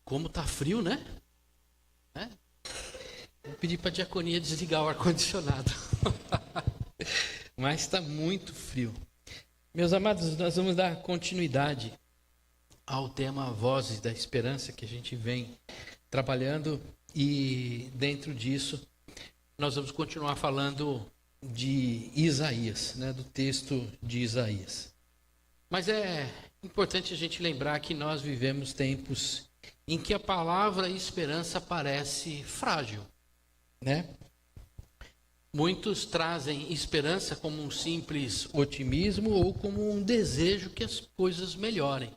Como tá frio, né? Vou pedir para a diaconia desligar o ar-condicionado. Mas está muito frio. Meus amados, nós vamos dar continuidade ao tema Vozes da Esperança que a gente vem trabalhando, e dentro disso nós vamos continuar falando de Isaías, né, do texto de Isaías. Mas é importante a gente lembrar que nós vivemos tempos em que a palavra esperança parece frágil, né? Muitos trazem esperança como um simples otimismo ou como um desejo que as coisas melhorem.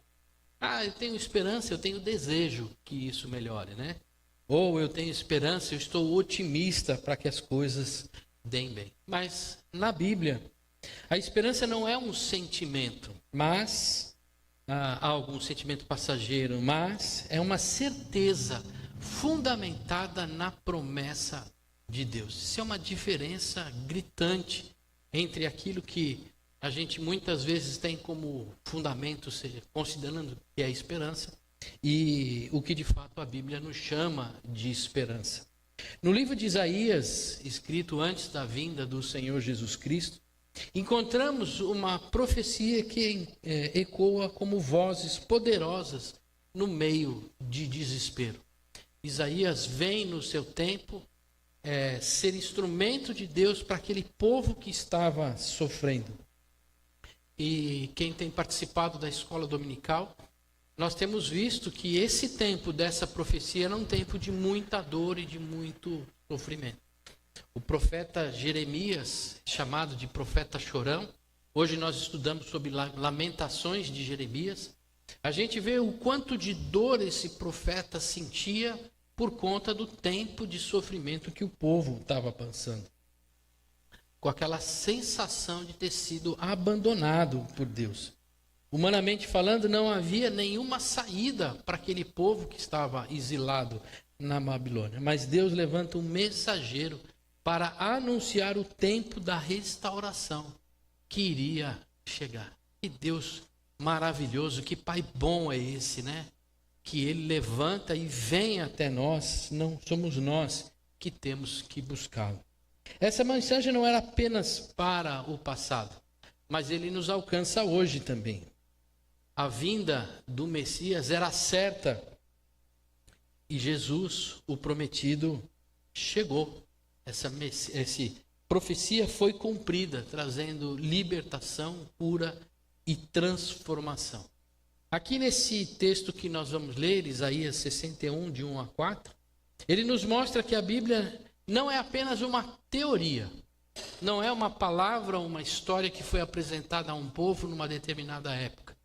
Eu tenho esperança, eu tenho desejo que isso melhore, né? Ou eu tenho esperança, eu estou otimista para que as coisas deem bem. Mas na Bíblia, a esperança não é um sentimento, mas algum sentimento passageiro, mas é uma certeza fundamentada na promessa de Deus. Isso é uma diferença gritante entre aquilo que a gente muitas vezes tem como fundamento, considerando que é a esperança, e o que de fato a Bíblia nos chama de esperança. No livro de Isaías, escrito antes da vinda do Senhor Jesus Cristo, encontramos uma profecia que ecoa como vozes poderosas no meio de desespero. Isaías vem no seu tempo ser instrumento de Deus para aquele povo que estava sofrendo. E quem tem participado da escola dominical, nós temos visto que esse tempo dessa profecia era um tempo de muita dor e de muito sofrimento. O profeta Jeremias, chamado de profeta chorão, hoje nós estudamos sobre lamentações de Jeremias. A gente vê o quanto de dor esse profeta sentia por conta do tempo de sofrimento que o povo estava passando, com aquela sensação de ter sido abandonado por Deus. Humanamente falando, não havia nenhuma saída para aquele povo que estava exilado na Babilônia. Mas Deus levanta um mensageiro para anunciar o tempo da restauração que iria chegar. Que Deus maravilhoso, que Pai bom é esse, né? Que Ele levanta e vem até nós, não somos nós que temos que buscá-lo. Essa mensagem não era apenas para o passado, mas ele nos alcança hoje também. A vinda do Messias era certa e Jesus, o prometido, chegou. Essa profecia foi cumprida, trazendo libertação, cura e transformação. Aqui nesse texto que nós vamos ler, Isaías 61, de 1 a 4, ele nos mostra que a Bíblia não é apenas uma teoria, não é uma palavra, uma história que foi apresentada a um povo numa determinada época,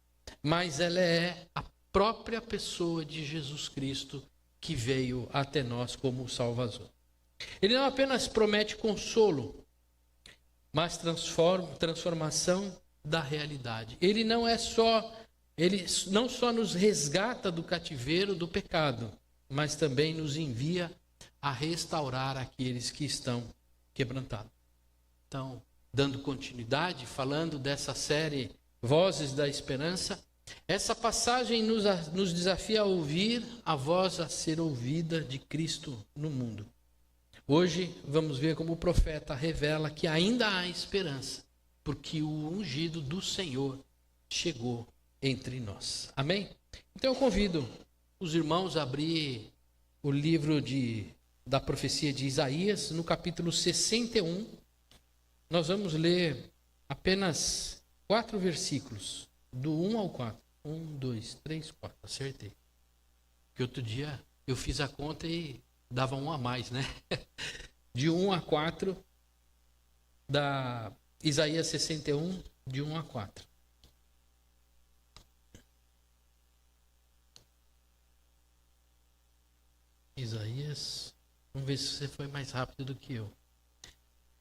mas ela é a própria pessoa de Jesus Cristo que veio até nós como Salvador. Ele não apenas promete consolo, mas transformação da realidade. Ele não só nos resgata do cativeiro do pecado, mas também nos envia a restaurar aqueles que estão quebrantados. Então, dando continuidade, falando dessa série Vozes da Esperança, essa passagem nos desafia a ouvir a voz a ser ouvida de Cristo no mundo. Hoje vamos ver como o profeta revela que ainda há esperança, porque o ungido do Senhor chegou entre nós. Amém? Então eu convido os irmãos a abrir o livro da profecia de Isaías, no capítulo 61. Nós vamos ler apenas 4 versículos, do 1 ao 4. 1, 2, 3, 4, acertei. Porque outro dia eu fiz a conta e dava um a mais, né? De 1 a 4, da Isaías 61, de 1 a 4. Isaías, vamos ver se você foi mais rápido do que eu.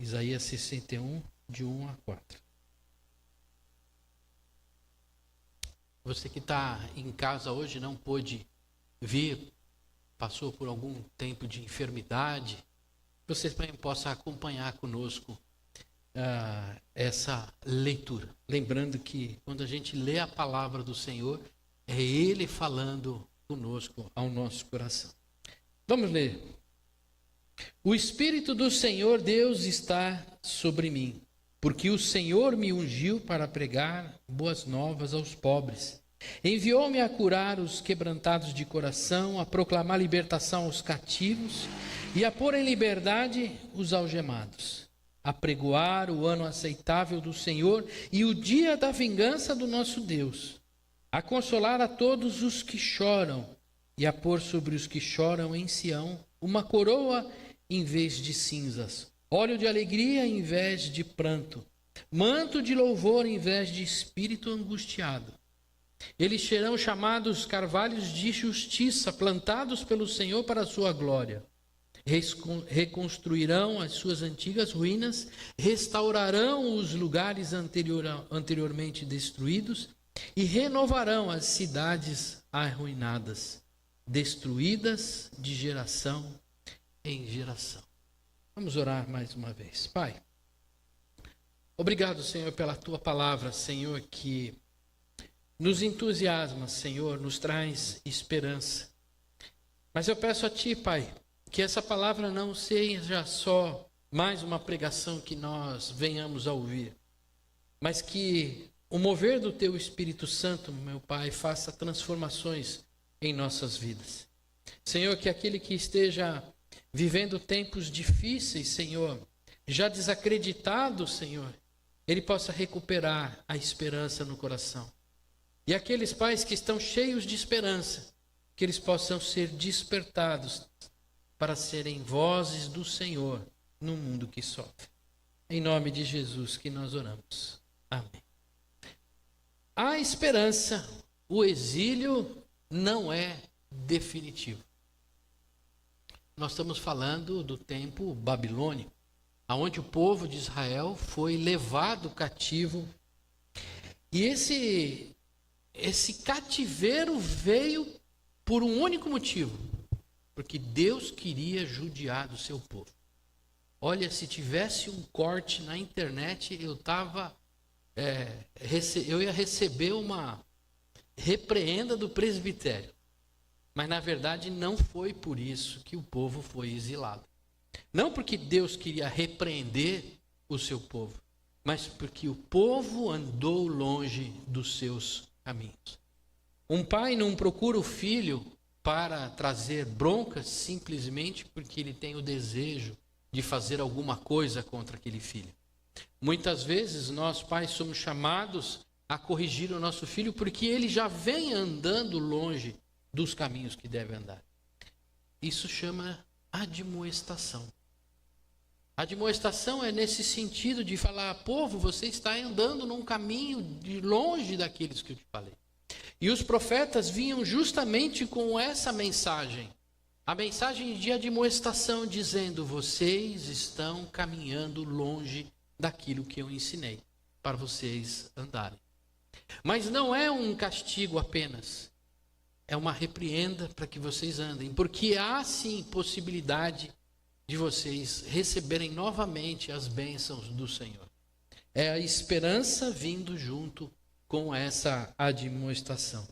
Isaías 61, de 1 a 4. Você que está em casa hoje, não pôde vir, passou por algum tempo de enfermidade, você também possa acompanhar conosco essa leitura. Lembrando que quando a gente lê a palavra do Senhor, é Ele falando conosco ao nosso coração. Vamos ler. O Espírito do Senhor Deus está sobre mim, porque o Senhor me ungiu para pregar boas novas aos pobres. Enviou-me a curar os quebrantados de coração, a proclamar libertação aos cativos e a pôr em liberdade os algemados, a pregoar o ano aceitável do Senhor e o dia da vingança do nosso Deus, a consolar a todos os que choram e a pôr sobre os que choram em Sião uma coroa em vez de cinzas, óleo de alegria em vez de pranto, manto de louvor em vez de espírito angustiado. Eles serão chamados carvalhos de justiça, plantados pelo Senhor para a sua glória. Reconstruirão as suas antigas ruínas, restaurarão os lugares anteriormente destruídos e renovarão as cidades arruinadas, destruídas de geração em geração. Vamos orar mais uma vez. Pai, obrigado, Senhor, pela tua palavra, Senhor, que nos entusiasma, Senhor, nos traz esperança. Mas eu peço a Ti, Pai, que essa palavra não seja só mais uma pregação que nós venhamos a ouvir, mas que o mover do Teu Espírito Santo, meu Pai, faça transformações em nossas vidas. Senhor, que aquele que esteja vivendo tempos difíceis, Senhor, já desacreditado, Senhor, ele possa recuperar a esperança no coração. E aqueles pais que estão cheios de esperança, que eles possam ser despertados para serem vozes do Senhor no mundo que sofre. Em nome de Jesus que nós oramos. Amém. A esperança, o exílio não é definitivo. Nós estamos falando do tempo babilônico, onde o povo de Israel foi levado cativo. E esse cativeiro veio por um único motivo, porque Deus queria judiar do seu povo. Olha, se tivesse um corte na internet, eu ia receber uma repreenda do presbitério. Mas na verdade não foi por isso que o povo foi exilado. Não porque Deus queria repreender o seu povo, mas porque o povo andou longe dos seus caminhos. Um pai não procura o filho para trazer broncas simplesmente porque ele tem o desejo de fazer alguma coisa contra aquele filho. Muitas vezes nós pais somos chamados a corrigir o nosso filho porque ele já vem andando longe dos caminhos que deve andar. Isso chama admoestação. Admoestação é nesse sentido de falar, povo, você está andando num caminho de longe daqueles que eu te falei. E os profetas vinham justamente com essa mensagem. A mensagem de admoestação dizendo, vocês estão caminhando longe daquilo que eu ensinei para vocês andarem. Mas não é um castigo apenas. É uma repreenda para que vocês andem. Porque há sim possibilidade de vocês receberem novamente as bênçãos do Senhor. É a esperança vindo junto com essa admoestação.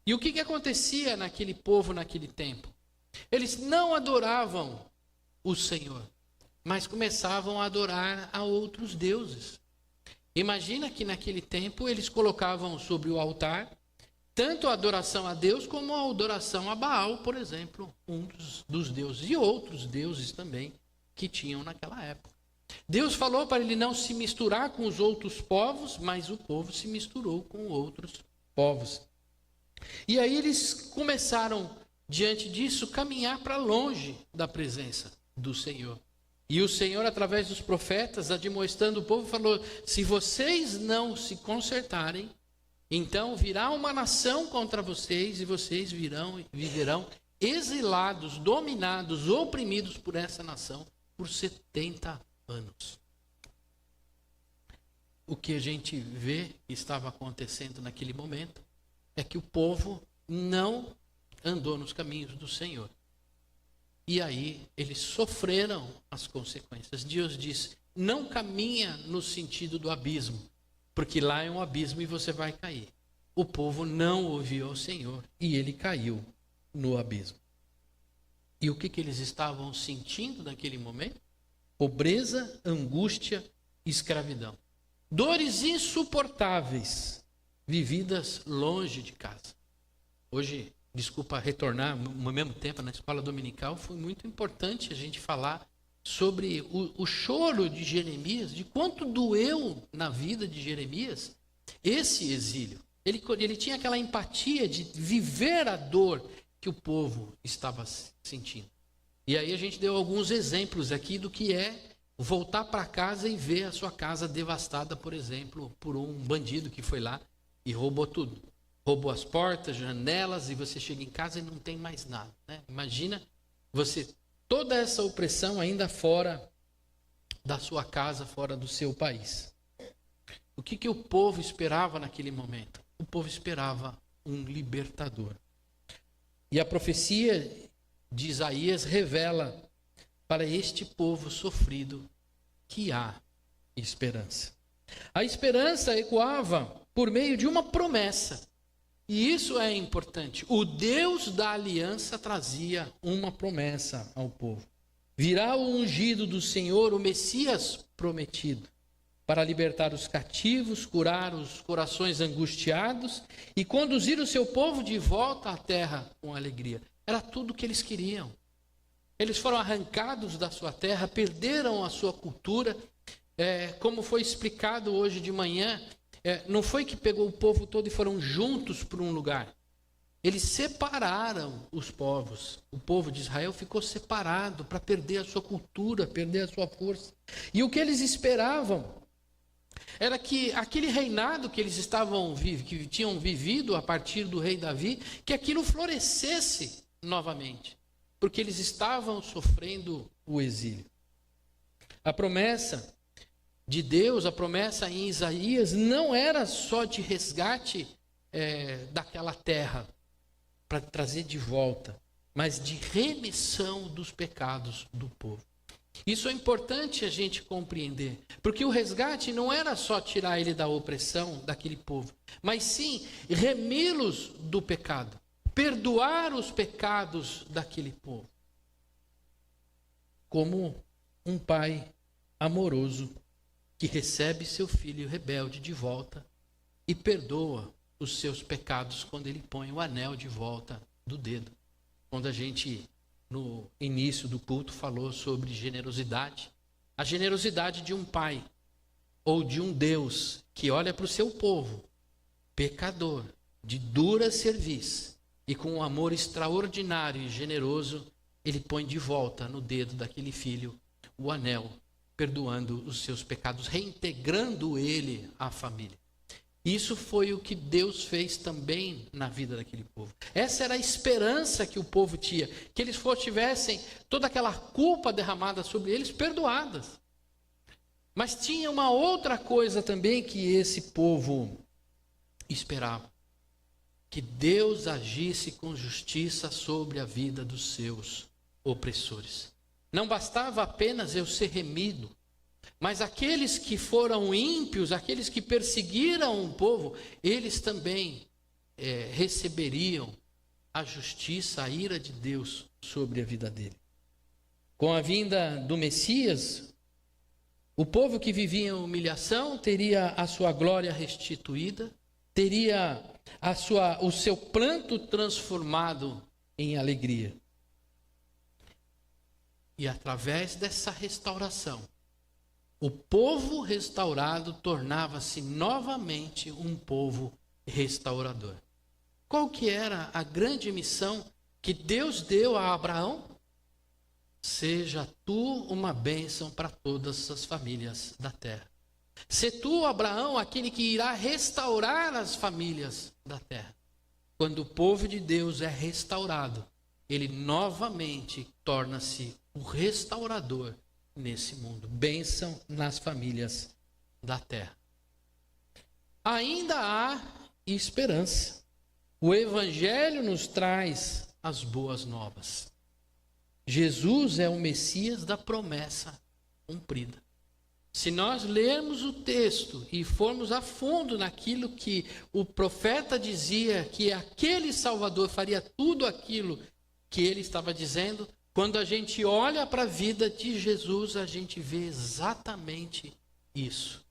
E o que acontecia naquele povo naquele tempo? Eles não adoravam o Senhor, mas começavam a adorar a outros deuses. Imagina que naquele tempo eles colocavam sobre o altar tanto a adoração a Deus como a adoração a Baal, por exemplo, um dos deuses, e outros deuses também que tinham naquela época. Deus falou para ele não se misturar com os outros povos, mas o povo se misturou com outros povos. E aí eles começaram, diante disso, caminhar para longe da presença do Senhor. E o Senhor, através dos profetas, admoestando o povo, falou, se vocês não se consertarem, então virá uma nação contra vocês e vocês viverão exilados, dominados, oprimidos por essa nação por 70 anos. O que a gente vê que estava acontecendo naquele momento é que o povo não andou nos caminhos do Senhor. E aí eles sofreram as consequências. Deus diz, não caminha no sentido do abismo, porque lá é um abismo e você vai cair. O povo não ouviu ao Senhor e ele caiu no abismo. E o que eles estavam sentindo naquele momento? Pobreza, angústia, escravidão. Dores insuportáveis, vividas longe de casa. Hoje, desculpa retornar, ao mesmo tempo, na escola dominical, foi muito importante a gente falar sobre o choro de Jeremias, de quanto doeu na vida de Jeremias esse exílio. Ele tinha aquela empatia de viver a dor que o povo estava sentindo. E aí a gente deu alguns exemplos aqui do que é voltar para casa e ver a sua casa devastada, por exemplo, por um bandido que foi lá e roubou tudo. Roubou as portas, janelas, e você chega em casa e não tem mais nada, né? Imagina você, toda essa opressão ainda fora da sua casa, fora do seu país. O que o povo esperava naquele momento? O povo esperava um libertador. E a profecia de Isaías revela para este povo sofrido que há esperança. A esperança ecoava por meio de uma promessa. E isso é importante. O Deus da aliança trazia uma promessa ao povo. Virá o ungido do Senhor, o Messias prometido, para libertar os cativos, curar os corações angustiados e conduzir o seu povo de volta à terra com alegria. Era tudo o que eles queriam. Eles foram arrancados da sua terra, perderam a sua cultura. Como foi explicado hoje de manhã, não foi que pegou o povo todo e foram juntos para um lugar. Eles separaram os povos. O povo de Israel ficou separado para perder a sua cultura, perder a sua força. E o que eles esperavam era que aquele reinado que eles que tinham vivido a partir do rei Davi, que aquilo florescesse novamente, porque eles estavam sofrendo o exílio. A promessa de Deus, a promessa em Isaías, não era só de resgate daquela terra, para trazer de volta, mas de remissão dos pecados do povo. Isso é importante a gente compreender, porque o resgate não era só tirar ele da opressão daquele povo, mas sim remi-los do pecado, perdoar os pecados daquele povo. Como um pai amoroso que recebe seu filho rebelde de volta e perdoa os seus pecados quando ele põe o anel de volta do dedo. Quando a gente, no início do culto, falou sobre generosidade, a generosidade de um pai ou de um Deus que olha para o seu povo, pecador, de dura cerviz, e com um amor extraordinário e generoso, ele põe de volta no dedo daquele filho o anel, perdoando os seus pecados, reintegrando ele à família. Isso foi o que Deus fez também na vida daquele povo. Essa era a esperança que o povo tinha, que eles tivessem toda aquela culpa derramada sobre eles perdoadas. Mas tinha uma outra coisa também que esse povo esperava: que Deus agisse com justiça sobre a vida dos seus opressores. Não bastava apenas eu ser remido, mas aqueles que foram ímpios, aqueles que perseguiram o povo, eles também receberiam a justiça, a ira de Deus sobre a vida dele. Com a vinda do Messias, o povo que vivia em humilhação teria a sua glória restituída, teria o seu pranto transformado em alegria. E através dessa restauração, o povo restaurado tornava-se novamente um povo restaurador. Qual que era a grande missão que Deus deu a Abraão? Seja tu uma bênção para todas as famílias da terra. Se tu, Abraão, aquele que irá restaurar as famílias da terra. Quando o povo de Deus é restaurado, ele novamente torna-se o restaurador nesse mundo. Bênção nas famílias da terra. Ainda há esperança. O Evangelho nos traz as boas novas. Jesus é o Messias da promessa cumprida. Se nós lermos o texto e formos a fundo naquilo que o profeta dizia, que aquele Salvador faria tudo aquilo que ele estava dizendo, quando a gente olha para a vida de Jesus, a gente vê exatamente isso.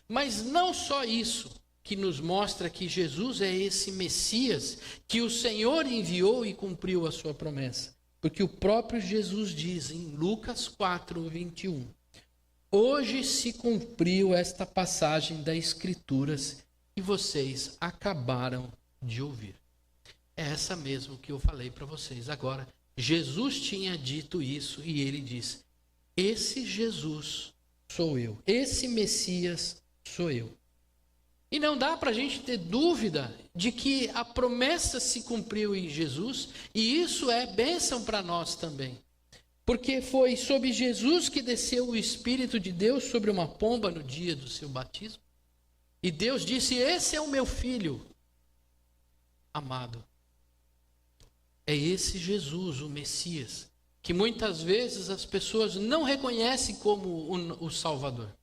Mas não só isso, que nos mostra que Jesus é esse Messias que o Senhor enviou e cumpriu a sua promessa. Porque o próprio Jesus diz em Lucas 4, 21, hoje se cumpriu esta passagem das Escrituras que vocês acabaram de ouvir. É essa mesmo que eu falei para vocês agora. Jesus tinha dito isso e ele diz, esse Jesus sou eu, esse Messias sou eu. E não dá para a gente ter dúvida de que a promessa se cumpriu em Jesus, e isso é bênção para nós também. Porque foi sobre Jesus que desceu o Espírito de Deus sobre uma pomba no dia do seu batismo. E Deus disse, esse é o meu filho amado. É esse Jesus, o Messias, que muitas vezes as pessoas não reconhecem como o Salvador.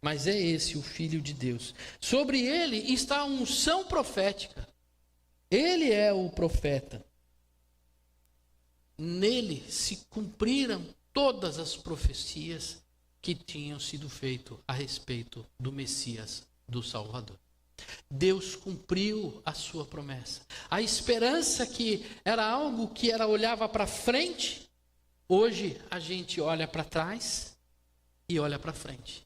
Mas é esse o Filho de Deus. Sobre ele está a unção profética. Ele é o profeta. Nele se cumpriram todas as profecias que tinham sido feitas a respeito do Messias, do Salvador. Deus cumpriu a sua promessa. A esperança que era algo que olhava para frente, hoje a gente olha para trás e olha para frente.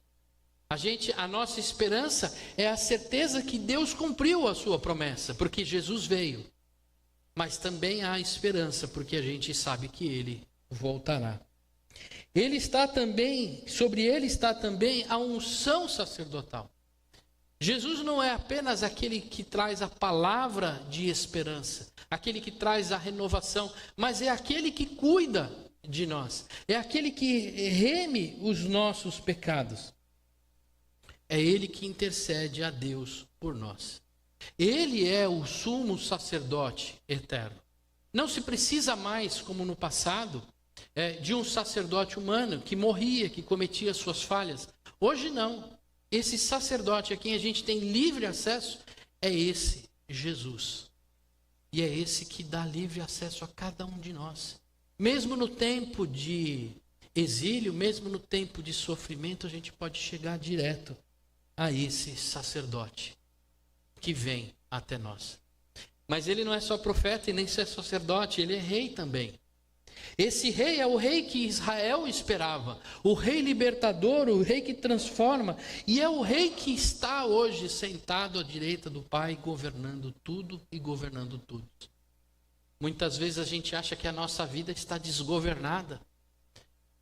A nossa esperança é a certeza que Deus cumpriu a sua promessa, porque Jesus veio. Mas também há esperança, porque a gente sabe que ele voltará. Sobre ele está também a unção sacerdotal. Jesus não é apenas aquele que traz a palavra de esperança, aquele que traz a renovação, mas é aquele que cuida de nós, é aquele que reme os nossos pecados. É ele que intercede a Deus por nós. Ele é o sumo sacerdote eterno. Não se precisa mais, como no passado, de um sacerdote humano que morria, que cometia suas falhas. Hoje não. Esse sacerdote a quem a gente tem livre acesso é esse Jesus. E é esse que dá livre acesso a cada um de nós. Mesmo no tempo de exílio, mesmo no tempo de sofrimento, a gente pode chegar direto a esse sacerdote que vem até nós. Mas ele não é só profeta e nem só sacerdote, ele é rei também. Esse rei é o rei que Israel esperava, o rei libertador, o rei que transforma, e é o rei que está hoje sentado à direita do Pai, governando tudo e governando tudo. Muitas vezes a gente acha que a nossa vida está desgovernada,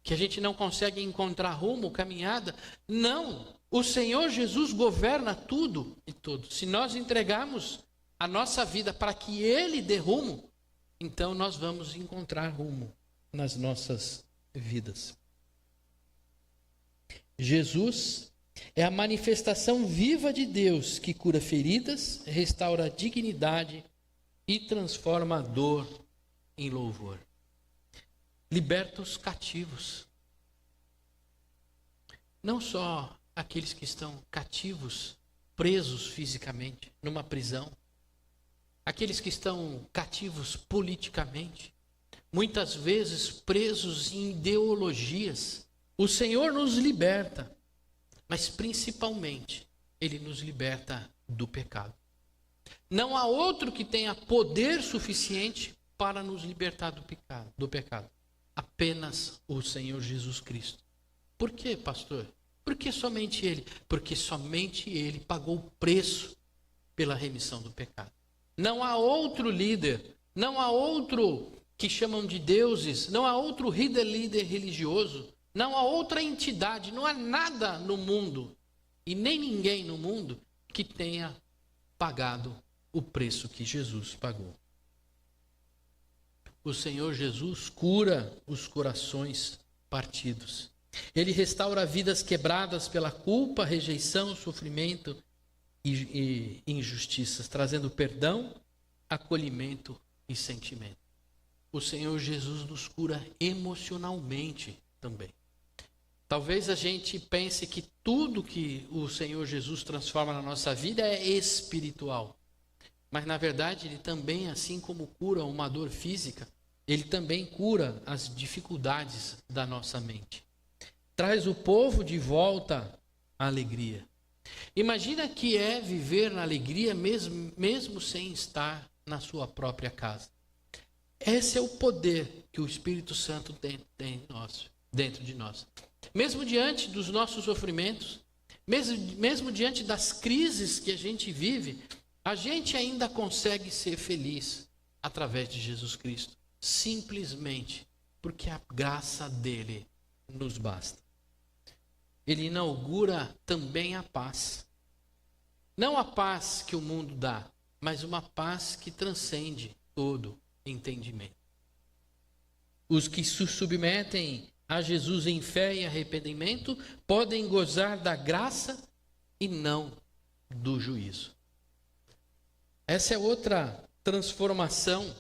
que a gente não consegue encontrar rumo, caminhada. Não, o Senhor Jesus governa tudo e todos. Se nós entregarmos a nossa vida para que Ele dê rumo, então nós vamos encontrar rumo nas nossas vidas. Jesus é a manifestação viva de Deus que cura feridas, restaura a dignidade e transforma a dor em louvor. Liberta os cativos. Não só aqueles que estão cativos, presos fisicamente, numa prisão. Aqueles que estão cativos politicamente, muitas vezes presos em ideologias. O Senhor nos liberta, mas principalmente Ele nos liberta do pecado. Não há outro que tenha poder suficiente para nos libertar do pecado. Apenas o Senhor Jesus Cristo. Por quê, pastor? Por que somente Ele? Porque somente Ele pagou o preço pela remissão do pecado. Não há outro líder, não há outro que chamam de deuses, não há outro líder religioso, não há outra entidade, não há nada no mundo e nem ninguém no mundo que tenha pagado o preço que Jesus pagou. O Senhor Jesus cura os corações partidos. Ele restaura vidas quebradas pela culpa, rejeição, sofrimento e injustiças, trazendo perdão, acolhimento e sentimento. O Senhor Jesus nos cura emocionalmente também. Talvez a gente pense que tudo que o Senhor Jesus transforma na nossa vida é espiritual. Mas na verdade ele também, assim como cura uma dor física, ele também cura as dificuldades da nossa mente. Traz o povo de volta à alegria. Imagina que é viver na alegria mesmo sem estar na sua própria casa. Esse é o poder que o Espírito Santo tem dentro de nós. Mesmo diante dos nossos sofrimentos, mesmo diante das crises que a gente vive, a gente ainda consegue ser feliz através de Jesus Cristo. Simplesmente porque a graça dele nos basta. Ele inaugura também a paz. Não a paz que o mundo dá, mas uma paz que transcende todo entendimento. Os que se submetem a Jesus em fé e arrependimento podem gozar da graça e não do juízo. Essa é outra transformação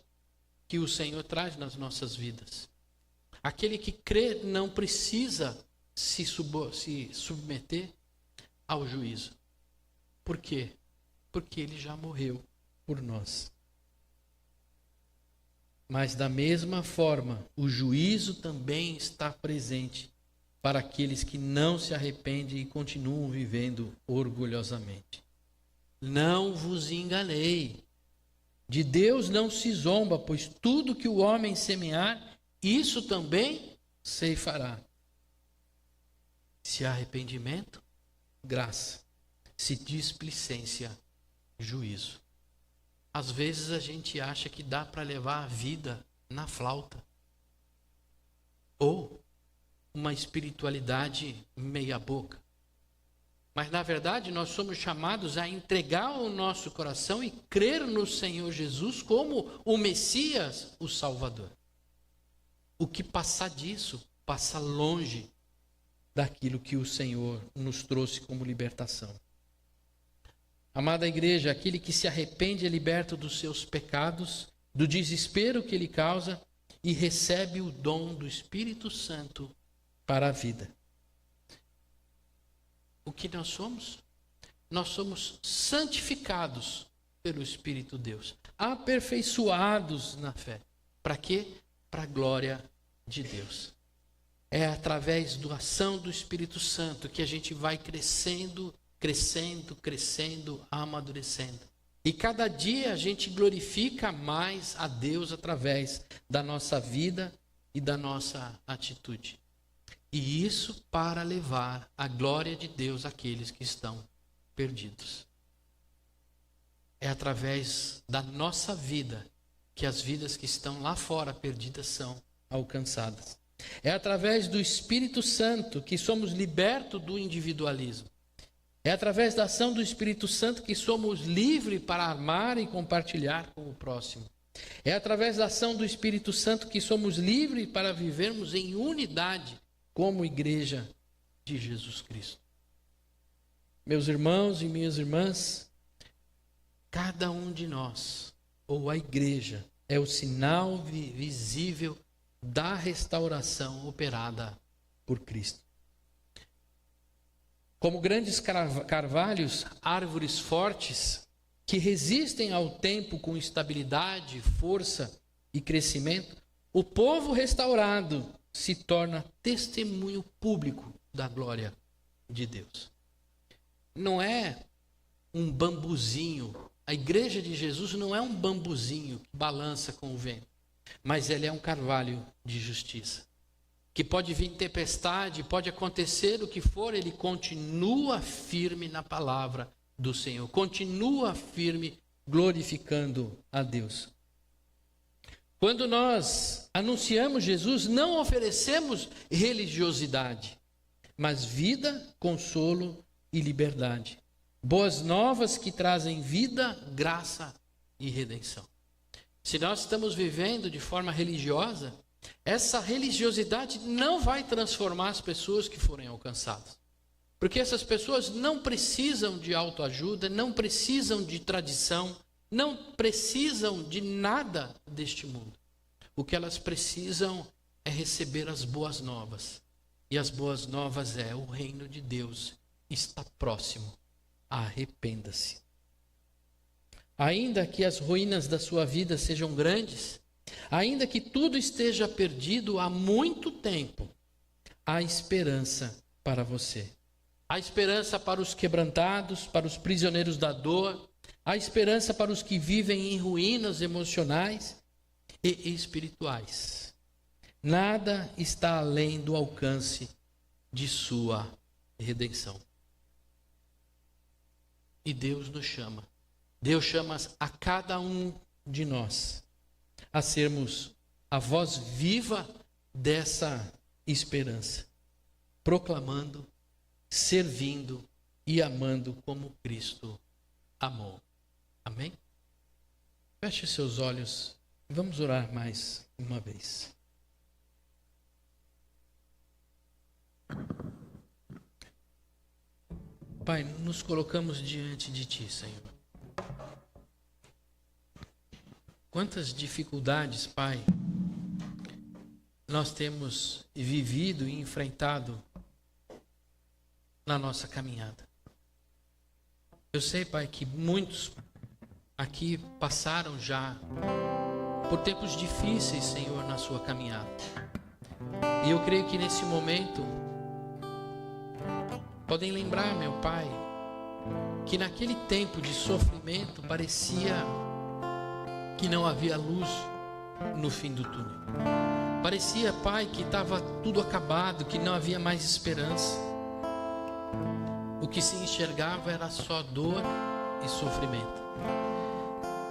que o Senhor traz nas nossas vidas. Aquele que crê não precisa se submeter ao juízo. Por quê? Porque ele já morreu por nós. Mas da mesma forma, o juízo também está presente para aqueles que não se arrependem e continuam vivendo orgulhosamente. Não vos enganei. De Deus não se zomba, pois tudo que o homem semear, isso também ceifará. Se há arrependimento, graça. Se displicência, juízo. Às vezes a gente acha que dá para levar a vida na flauta. Ou uma espiritualidade meia boca. Mas na verdade nós somos chamados a entregar o nosso coração e crer no Senhor Jesus como o Messias, o Salvador. O que passar disso, passa longe daquilo que o Senhor nos trouxe como libertação. Amada igreja, aquele que se arrepende é liberto dos seus pecados, do desespero que ele causa e recebe o dom do Espírito Santo para a vida. O que nós somos? Nós somos santificados pelo Espírito Deus, aperfeiçoados na fé. Para quê? Para a glória de Deus. É através da ação do Espírito Santo que a gente vai crescendo, amadurecendo. E cada dia a gente glorifica mais a Deus através da nossa vida e da nossa atitude. E isso para levar a glória de Deus àqueles que estão perdidos. É através da nossa vida que as vidas que estão lá fora perdidas são alcançadas. É através do Espírito Santo que somos libertos do individualismo. É através da ação do Espírito Santo que somos livres para amar e compartilhar com o próximo. É através da ação do Espírito Santo que somos livres para vivermos em unidade como igreja de Jesus Cristo. Meus irmãos e minhas irmãs, cada um de nós, ou a igreja, é o sinal visível da restauração operada por Cristo. Como grandes carvalhos, árvores fortes que resistem ao tempo com estabilidade, força e crescimento, o povo restaurado se torna testemunho público da glória de Deus. Não é um bambuzinho. A igreja de Jesus não é um bambuzinho que balança com o vento, mas ele é um carvalho de justiça. Que pode vir tempestade, pode acontecer o que for, ele continua firme na palavra do Senhor. Continua firme glorificando a Deus. Quando nós anunciamos Jesus, não oferecemos religiosidade, mas vida, consolo e liberdade. Boas novas que trazem vida, graça e redenção. Se nós estamos vivendo de forma religiosa, essa religiosidade não vai transformar as pessoas que forem alcançadas. Porque essas pessoas não precisam de autoajuda, não precisam de tradição, não precisam de nada deste mundo. O que elas precisam é receber as boas novas. E as boas novas é: o reino de Deus está próximo. Arrependa-se. Ainda que as ruínas da sua vida sejam grandes, ainda que tudo esteja perdido há muito tempo, há esperança para você. Há esperança para os quebrantados, para os prisioneiros da dor. Há esperança para os que vivem em ruínas emocionais e espirituais. Nada está além do alcance de sua redenção. E Deus nos chama. Deus chama a cada um de nós a sermos a voz viva dessa esperança, proclamando, servindo e amando como Cristo amou. Amém? Feche seus olhos e vamos orar mais uma vez. Pai, nos colocamos diante de Ti, Senhor. Quantas dificuldades, Pai, nós temos vivido e enfrentado na nossa caminhada. Eu sei, Pai, que muitos aqui passaram já por tempos difíceis, Senhor, na sua caminhada. E eu creio que nesse momento podem lembrar, meu Pai, que naquele tempo de sofrimento parecia que não havia luz no fim do túnel. Parecia, Pai, que estava tudo acabado, que não havia mais esperança. O que se enxergava era só dor e sofrimento.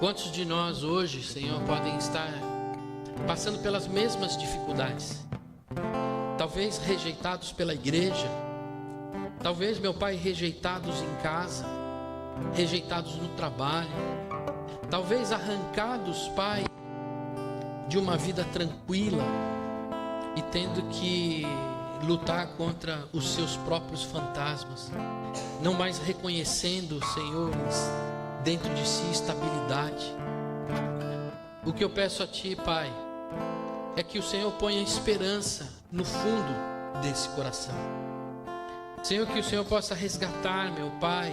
Quantos de nós hoje, Senhor, podem estar passando pelas mesmas dificuldades? Talvez rejeitados pela igreja, talvez, meu Pai, rejeitados em casa, rejeitados no trabalho, talvez arrancados, Pai, de uma vida tranquila e tendo que lutar contra os seus próprios fantasmas, não mais reconhecendo, Senhor, dentro de si estabilidade. O que eu peço a Ti, Pai, é que o Senhor ponha esperança no fundo desse coração. Senhor, que o Senhor possa resgatar, meu Pai,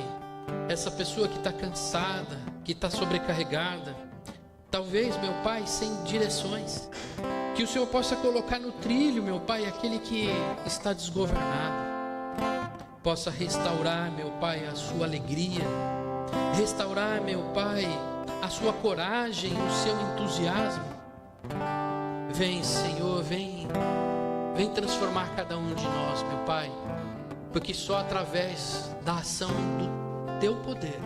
essa pessoa que está cansada, que está sobrecarregada, talvez, meu Pai, sem direções. Que o Senhor possa colocar no trilho, meu Pai, aquele que está desgovernado. Possa restaurar, meu Pai, a sua alegria. Restaurar, meu Pai, a sua coragem, o seu entusiasmo. Vem, Senhor, vem transformar cada um de nós, meu Pai. Porque só através da ação do Teu poder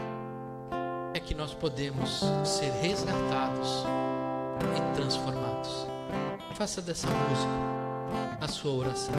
é que nós podemos ser resgatados e transformados. Faça dessa música a sua oração.